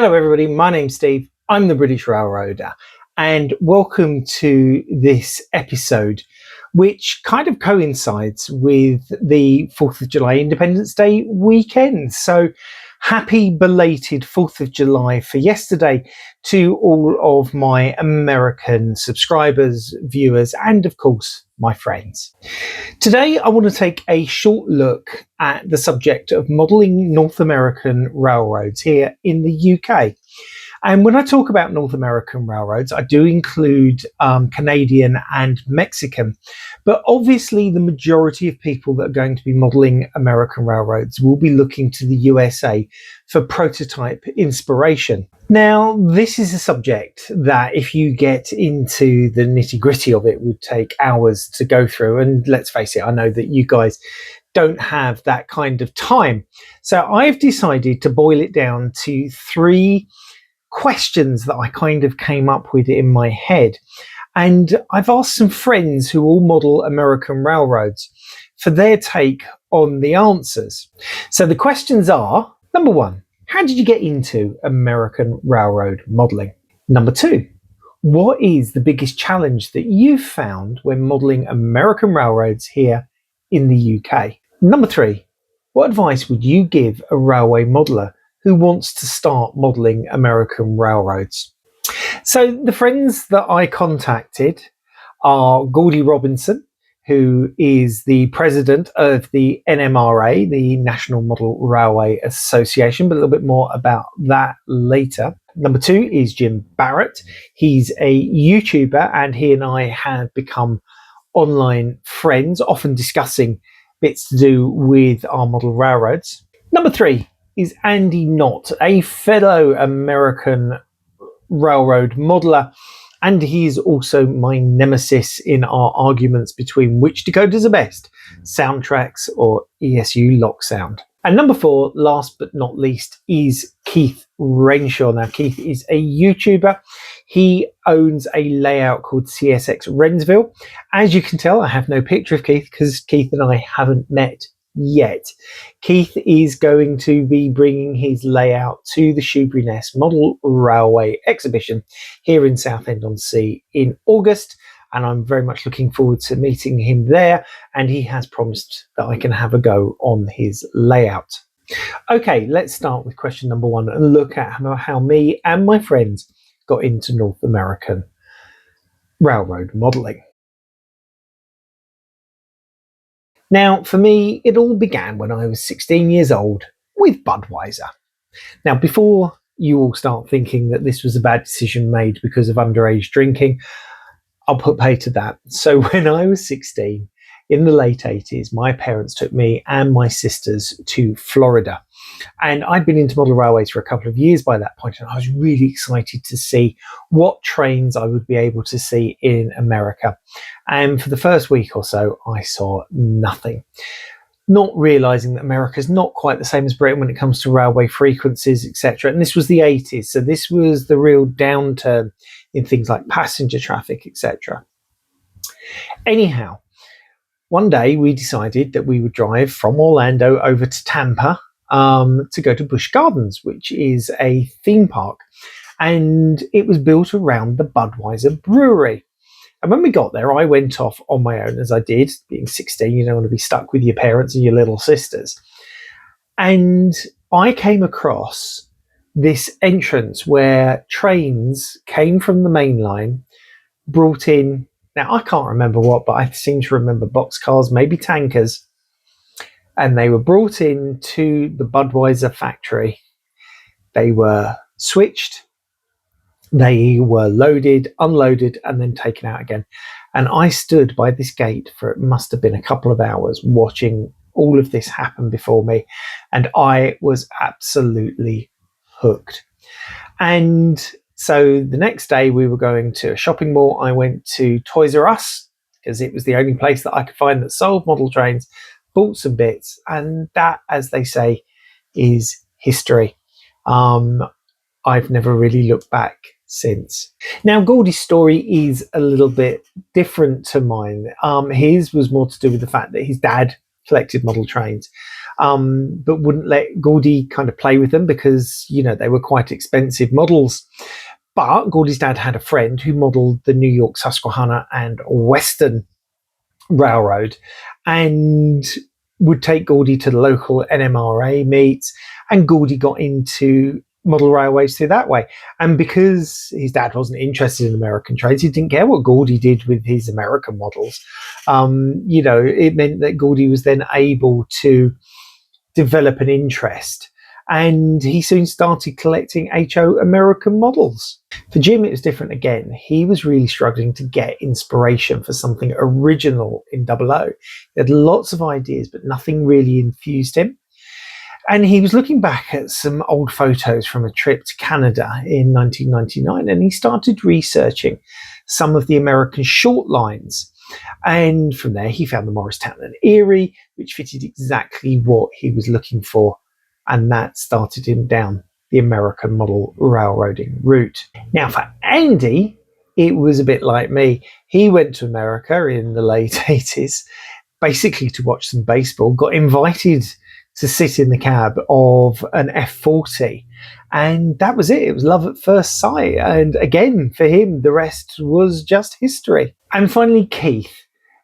Hello everybody, my name's Steve, I'm the British Railroader, and welcome to this episode which kind of coincides with the 4th of July Independence Day weekend. So happy belated 4th of July for yesterday to all of my American subscribers, viewers, and of course my friends. Today I want to take a short look at the subject of modelling North American railroads here in the UK. And when I talk about North American railroads, I do include Canadian and Mexican. But obviously the majority of people that are going to be modelling American railroads will be looking to the USA for prototype inspiration. Now, this is a subject that if you get into the nitty-gritty of it would take hours to go through. And let's face it, I know that you guys don't have that kind of time. So I've decided to boil it down to 3 questions that I kind of came up with in my head. And I've asked some friends who all model American railroads for their take on the answers. So the questions are, number 1, how did you get into American railroad modelling? Number 2, what is the biggest challenge that you've found when modelling American railroads here in the UK? Number 3, what advice would you give a railway modeller who wants to start modelling American railroads? So the friends that I contacted are Gordy Robinson, who is the president of the NMRA, the National Model Railway Association, but a little bit more about that later. Number 2 is Jim Barrett. He's a YouTuber and he and I have become online friends, often discussing bits to do with our model railroads. Number 3 is Andy Knott, a fellow American railroad modeller, and he's also my nemesis in our arguments between which decoders are best, Soundtrax or ESU lock sound. And number 4, last but not least, is Keith Rainshaw. Now, Keith is a YouTuber. He owns a layout called CSX Wrensville. As you can tell, I have no picture of Keith because Keith and I haven't met yet. Keith is going to be bringing his layout to the Shoebury-Ness Model Railway exhibition here in Southend-on-Sea in August, and I'm very much looking forward to meeting him there, and he has promised that I can have a go on his layout. Okay, let's start with question number 1 and look at how me and my friends got into North American railroad modelling. Now, for me, it all began when I was 16 years old with Budweiser. Now, before you all start thinking that this was a bad decision made because of underage drinking, I'll put pay to that. So when I was 16, in the late 80s, my parents took me and my sisters to Florida. And I'd been into model railways for a couple of years by that point, and I was really excited to see what trains I would be able to see in America. And for the first week or so, I saw nothing. Not realising that America's not quite the same as Britain when it comes to railway frequencies, etc. And this was the 80s, so this was the real downturn in things like passenger traffic, etc. Anyhow, one day we decided that we would drive from Orlando over to Tampa to go to Busch Gardens, which is a theme park, and it was built around the Budweiser brewery. And when we got there, I went off on my own, as I did. Being 16, you don't want to be stuck with your parents and your little sisters. And I came across this entrance where trains came from the main line, brought in, now I can't remember what, but I seem to remember boxcars, maybe tankers, and they were brought in to the Budweiser factory. They were switched, they were loaded, unloaded, and then taken out again. And I stood by this gate for, it must have been a couple of hours, watching all of this happen before me, and I was absolutely hooked. And so the next day we were going to a shopping mall. I went to Toys R Us because it was the only place that I could find that sold model trains, bought some bits, and that, as they say, is history. I've never really looked back since. Now, Gordy's story is a little bit different to mine. His was more to do with the fact that his dad collected model trains. but wouldn't let Gordy kind of play with them because, they were quite expensive models. But Gordy's dad had a friend who modelled the New York Susquehanna and Western Railroad and would take Gordy to the local NMRA meets, and Gordy got into model railways through that way. And because his dad wasn't interested in American trains, he didn't care what Gordy did with his American models. It meant that Gordy was then able to develop an interest, and he soon started collecting HO American models. For Jim, it was different again. He was really struggling to get inspiration for something original in 00. He had lots of ideas, but nothing really infused him. And he was looking back at some old photos from a trip to Canada in 1999, and he started researching some of the American short lines. And from there, he found the Morristown and Erie, which fitted exactly what he was looking for. And that started him down the American model railroading route. Now, for Andy, it was a bit like me. He went to America in the late 80s, basically to watch some baseball, got invited to sit in the cab of an F40. And that was it. It was love at first sight. And again, for him, the rest was just history. And finally, Keith.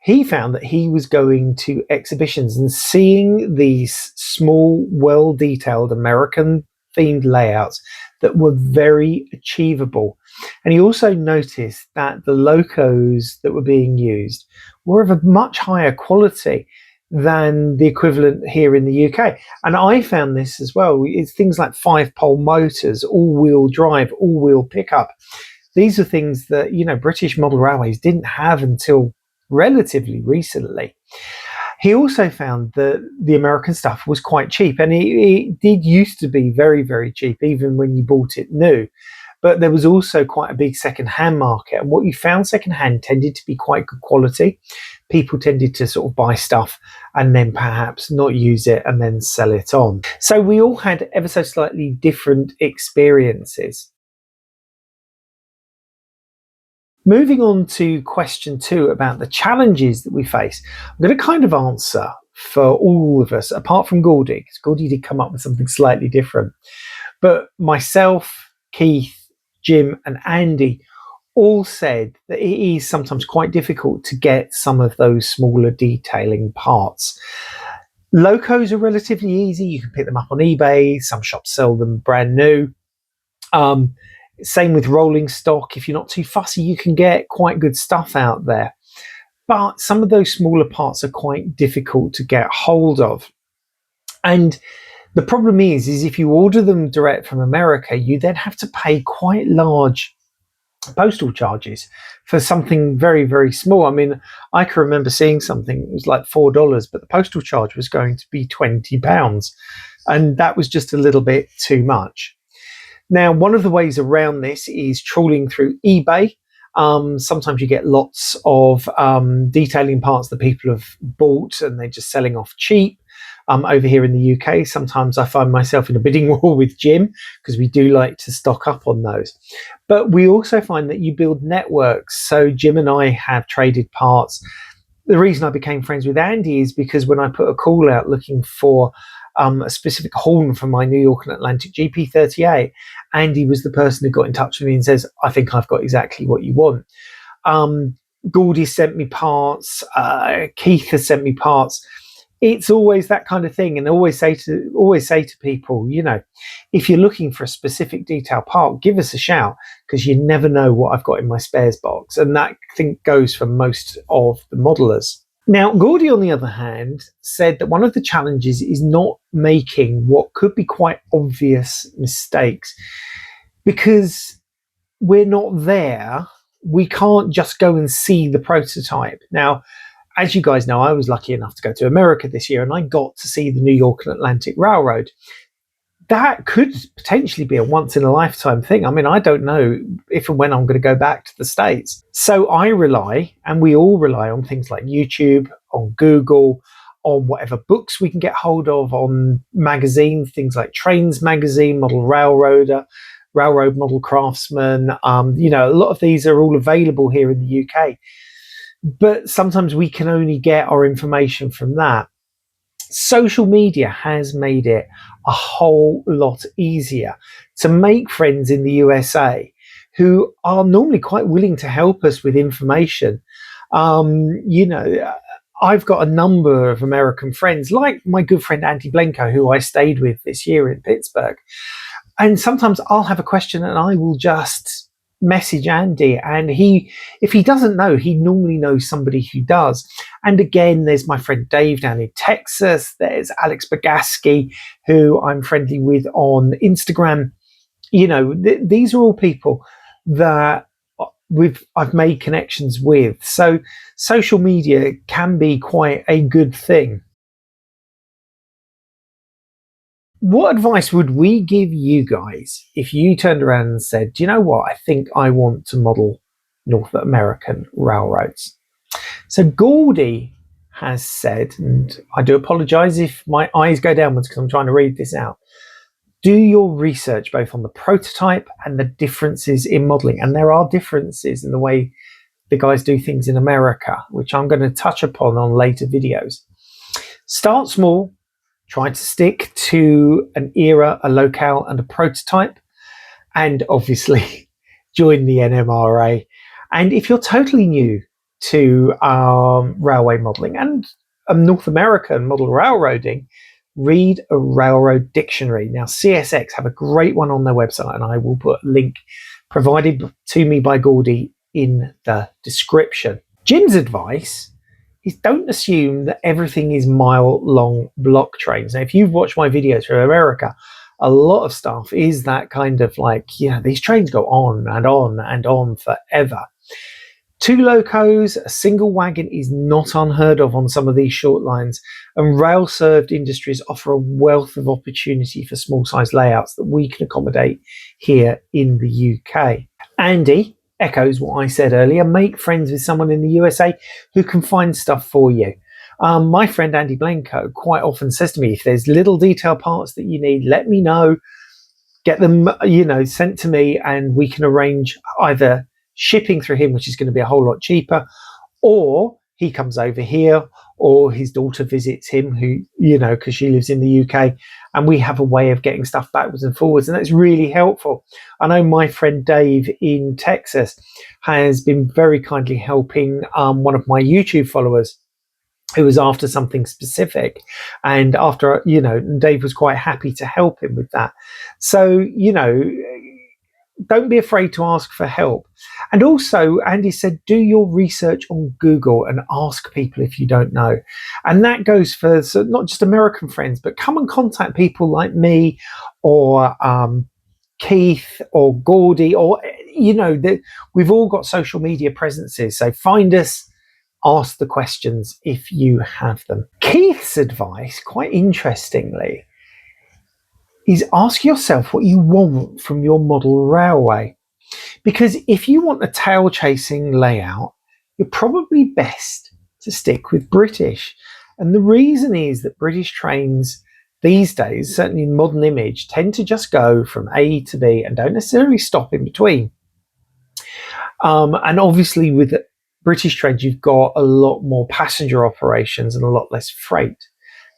He found that he was going to exhibitions and seeing these small, well-detailed American-themed layouts that were very achievable. And he also noticed that the locos that were being used were of a much higher quality than the equivalent here in the UK. And I found this as well. It's things like 5-pole motors, all-wheel drive, all-wheel pickup. These are things that, British model railways didn't have until relatively recently. He also found that the American stuff was quite cheap, and it did used to be very, very cheap, even when you bought it new. But there was also quite a big second-hand market, and what you found second-hand tended to be quite good quality. People tended to sort of buy stuff and then perhaps not use it and then sell it on. So we all had ever so slightly different experiences. Moving on to question 2 about the challenges that we face, I'm going to kind of answer for all of us, apart from Gordy, because Gordy did come up with something slightly different. But myself, Keith, Jim, and Andy all said that it is sometimes quite difficult to get some of those smaller detailing parts. Locos are relatively easy. You can pick them up on eBay. Some shops sell them brand new. Same with rolling stock. If you're not too fussy, you can get quite good stuff out there. But some of those smaller parts are quite difficult to get hold of. And the problem is if you order them direct from America, you then have to pay quite large postal charges for something very, very small. I mean, I can remember seeing something, it was like $4, but the postal charge was going to be £20. And that was just a little bit too much. Now, one of the ways around this is trawling through eBay. Sometimes you get lots of detailing parts that people have bought and they're just selling off cheap. Over here in the UK, sometimes I find myself in a bidding war with Jim because we do like to stock up on those. But we also find that you build networks. So Jim and I have traded parts. The reason I became friends with Andy is because when I put a call out looking for a specific horn for my New York and Atlantic GP38, Andy was the person who got in touch with me and says, I think I've got exactly what you want. Gordy sent me parts. Keith has sent me parts. It's always that kind of thing. And I always say to people, if you're looking for a specific detail part, give us a shout, because you never know what I've got in my spares box. And that, I think, goes for most of the modelers. Now, Gordy, on the other hand, said that one of the challenges is not making what could be quite obvious mistakes, because we're not there. We can't just go and see the prototype. Now, as you guys know, I was lucky enough to go to America this year, and I got to see the New York and Atlantic Railroad. That could potentially be a once-in-a-lifetime thing. I mean, I don't know if and when I'm going to go back to the States. So I rely, and we all rely, on things like YouTube, on Google, on whatever books we can get hold of, on magazines, things like Trains Magazine, Model Railroader, Railroad Model Craftsman. A lot of these are all available here in the UK. But sometimes we can only get our information from that. social media has made it a whole lot easier to make friends in the USA who are normally quite willing to help us with information. You know, I've got a number of American friends, like my good friend Andy Blenko, who I stayed with this year in Pittsburgh. And sometimes I'll have a question and I will just message Andy, and if he doesn't know, he normally knows somebody who does. And again, there's my friend Dave down in Texas. There's Alex Bagaski, who I'm friendly with on Instagram. You know, these are all people that I've made connections with. So social media can be quite a good thing. What advice would we give you guys if you turned around and said, do you know what? I think I want to model North American railroads. So Gordy has said, and I do apologize if my eyes go downwards because I'm trying to read this out. Do your research both on the prototype and the differences in modeling. And there are differences in the way the guys do things in America, which I'm going to touch upon on later videos. Start small, try to stick to an era, a locale, and a prototype, and obviously join the NMRA. And if you're totally new to railway modelling and North American model railroading, read a railroad dictionary. Now, CSX have a great one on their website, and I will put a link provided to me by Gordy in the description. Jim's advice is don't assume that everything is mile-long block trains. Now, if you've watched my videos from America, a lot of stuff is that kind of like, these trains go on and on and on forever. 2 locos, a single wagon is not unheard of on some of these short lines, and rail-served industries offer a wealth of opportunity for small-sized layouts that we can accommodate here in the UK. Andy echoes what I said earlier, make friends with someone in the USA who can find stuff for you. My friend Andy Blenko quite often says to me, if there's little detail parts that you need, let me know, get them, sent to me, and we can arrange either shipping through him, which is going to be a whole lot cheaper, or he comes over here, or his daughter visits him, who, because she lives in the UK, and we have a way of getting stuff backwards and forwards, and that's really helpful. I know my friend Dave in Texas has been very kindly helping one of my YouTube followers who was after something specific, and after, Dave was quite happy to help him with that. So, don't be afraid to ask for help. And also, Andy said, do your research on Google and ask people if you don't know. And that goes for not just American friends, but come and contact people like me or Keith or Gordy, or, we've all got social media presences. So find us, ask the questions if you have them. Keith's advice, quite interestingly, is ask yourself what you want from your model railway. Because if you want a tail chasing layout, you're probably best to stick with British. And the reason is that British trains these days, certainly in modern image, tend to just go from A to B and don't necessarily stop in between. And obviously with British trains, you've got a lot more passenger operations and a lot less freight.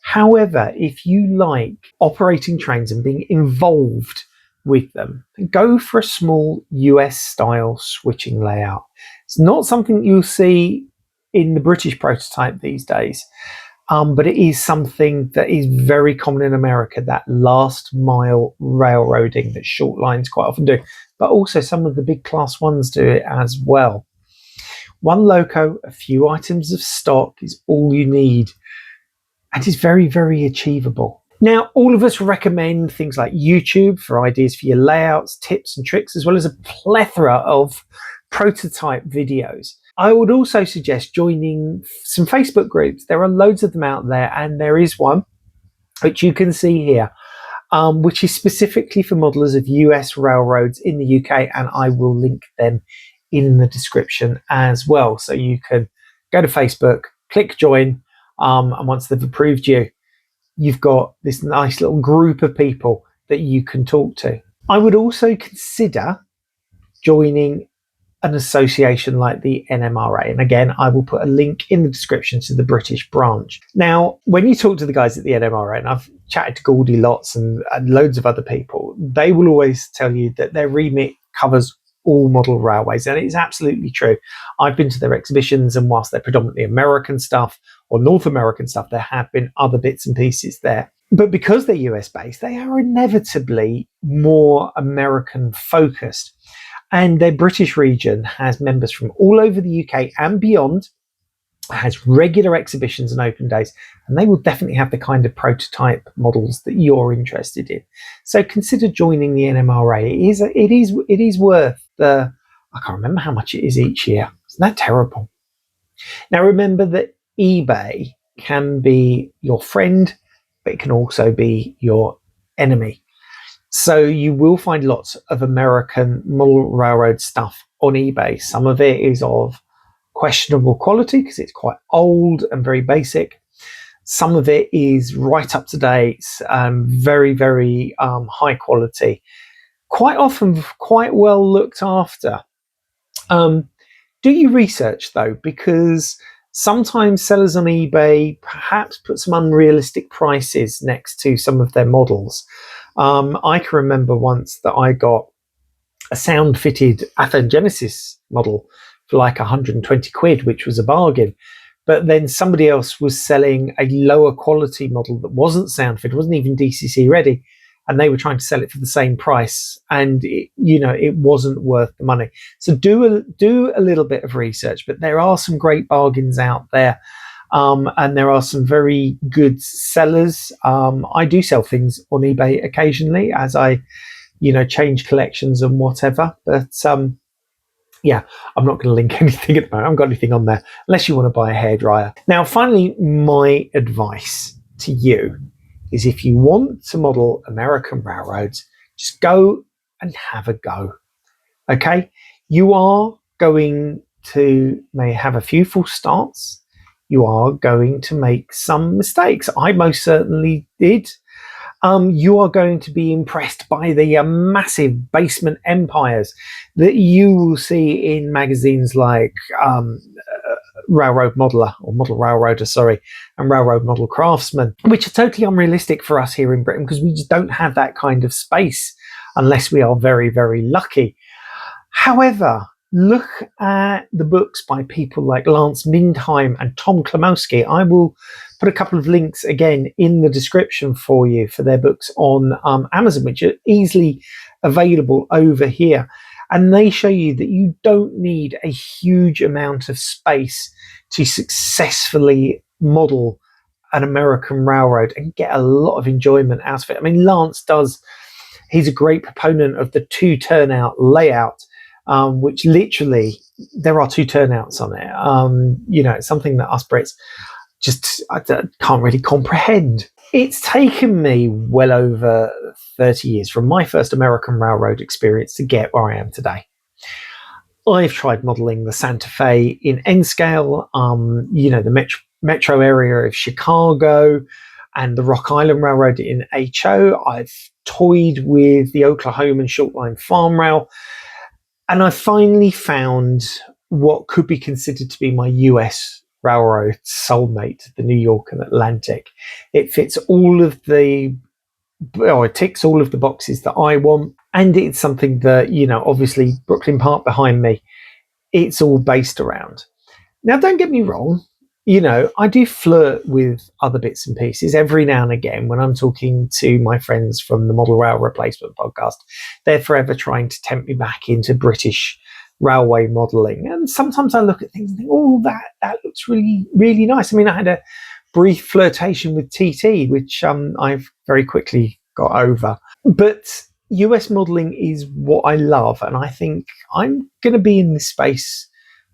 However, if you like operating trains and being involved with them, go for a small US style switching layout. It's not something you'll see in the British prototype these days, but it is something that is very common in America, that last mile railroading that short lines quite often do, but also some of the big class ones do it as well. 1 loco, a few items of stock is all you need. And it's very, very achievable. Now, all of us recommend things like YouTube for ideas for your layouts, tips and tricks, as well as a plethora of prototype videos. I would also suggest joining some Facebook groups. There are loads of them out there, and there is one, which you can see here, which is specifically for modelers of US railroads in the UK, and I will link them in the description as well. So you can go to Facebook, click join, and once they've approved you, you've got this nice little group of people that you can talk to. I would also consider joining an association like the NMRA. And again, I will put a link in the description to the British branch. Now, when you talk to the guys at the NMRA, and I've chatted to Goldie lots and loads of other people, they will always tell you that their remit covers all model railways, and it's absolutely true. I've been to their exhibitions, and whilst they're predominantly American stuff or North American stuff, there have been other bits and pieces there. But because they're US based, they are inevitably more American focused. And their British region has members from all over the UK and beyond, has regular exhibitions and open days, and they will definitely have the kind of prototype models that you're interested in. So consider joining the NMRA. It is worth the, I can't remember how much it is each year. Isn't that terrible? Now remember that eBay can be your friend, but it can also be your enemy. So you will find lots of American model railroad stuff on eBay. Some of it is of questionable quality because it's quite old and very basic. Some of it is right up to date, very, very high quality, quite often quite well looked after. Do your research though, because sometimes sellers on eBay perhaps put some unrealistic prices next to some of their models. I can remember once that I got a sound fitted Athearn Genesis model for like 120 quid, which was a bargain. But then somebody else was selling a lower quality model that wasn't sound fitted, wasn't even DCC ready, and they were trying to sell it for the same price, and it wasn't worth the money. So do a little bit of research, but there are some great bargains out there. And there are some very good sellers. I do sell things on eBay occasionally as I, change collections and whatever. But yeah, I'm not going to link anything at the moment. I haven't got anything on there unless you want to buy a hairdryer. Now, finally, my advice to you is if you want to model American railroads, just go and have a go. Okay? You are going to may have a few false starts. You are going to make some mistakes. I most certainly did. You are going to be impressed by the massive basement empires that you will see in magazines like Railroad Modeler, or Model Railroader, sorry, and Railroad Model Craftsman, which are totally unrealistic for us here in Britain because we just don't have that kind of space unless we are very, very lucky. However, look at the books by people like Lance Mindheim and Tom Klimowski. I will put a couple of links again in the description for you for their books on Amazon, which are easily available over here. And they show you that you don't need a huge amount of space to successfully model an American railroad and get a lot of enjoyment out of it. I mean, Lance does, he's a great proponent of the 2 turnout layout, which literally there are 2 turnouts on it. It's something that us Brits just can't really comprehend. It's taken me well over 30 years from my first American railroad experience to get where I am today. I've tried modelling the Santa Fe in N scale, the metro area of Chicago, and the Rock Island Railroad in HO. I've toyed with the Oklahoman Short Line Farm Rail, and I finally found what could be considered to be my US railroad soulmate, the New York and Atlantic. It fits it ticks all of the boxes that I want, and it's something that, obviously Brooklyn Park behind me, it's all based around. Now, don't get me wrong, I do flirt with other bits and pieces every now and again when I'm talking to my friends from the Model Rail Replacement podcast. They're forever trying to tempt me back into British railway modelling. And sometimes I look at things and think, oh, that looks really, really nice. I mean, I had a brief flirtation with TT, which I've very quickly got over. But US modelling is what I love, and I think I'm going to be in this space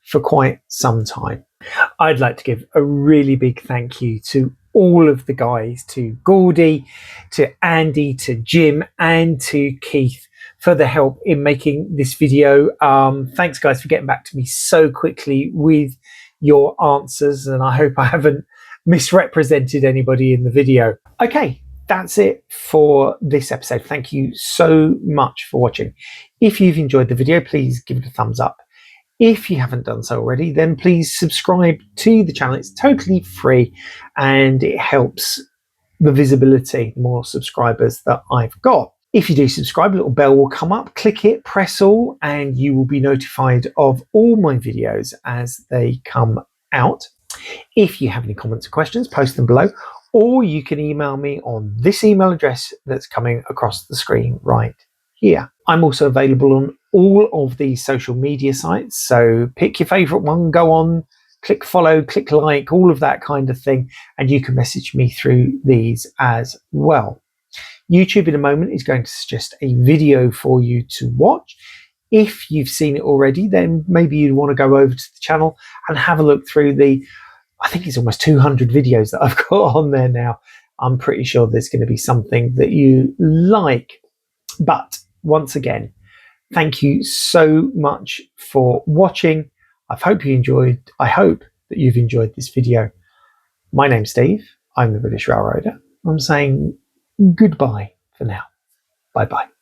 for quite some time. I'd like to give a really big thank you to all of the guys, to Gordy, to Andy, to Jim, and to Keith for the help in making this video. Thanks, guys, for getting back to me so quickly with your answers, and I hope I haven't misrepresented anybody in the video. Okay, that's it for this episode. Thank you so much for watching. If you've enjoyed the video, please give it a thumbs up. If you haven't done so already, then please subscribe to the channel. It's totally free and it helps the visibility, the more subscribers that I've got. If you do subscribe, a little bell will come up, click it, press all, and you will be notified of all my videos as they come out. If you have any comments or questions, post them below, or you can email me on this email address that's coming across the screen right here. I'm also available on all of the social media sites, so pick your favorite one, go on, click follow, click like, all of that kind of thing, and you can message me through these as well. YouTube in a moment is going to suggest a video for you to watch. If you've seen it already, then maybe you'd want to go over to the channel and have a look through I think it's almost 200 videos that I've got on there now. I'm pretty sure there's going to be something that you like. But once again, thank you so much for watching. I hope that you've enjoyed this video. My name's Steve. I'm the British Railroader. I'm saying goodbye for now. Bye bye.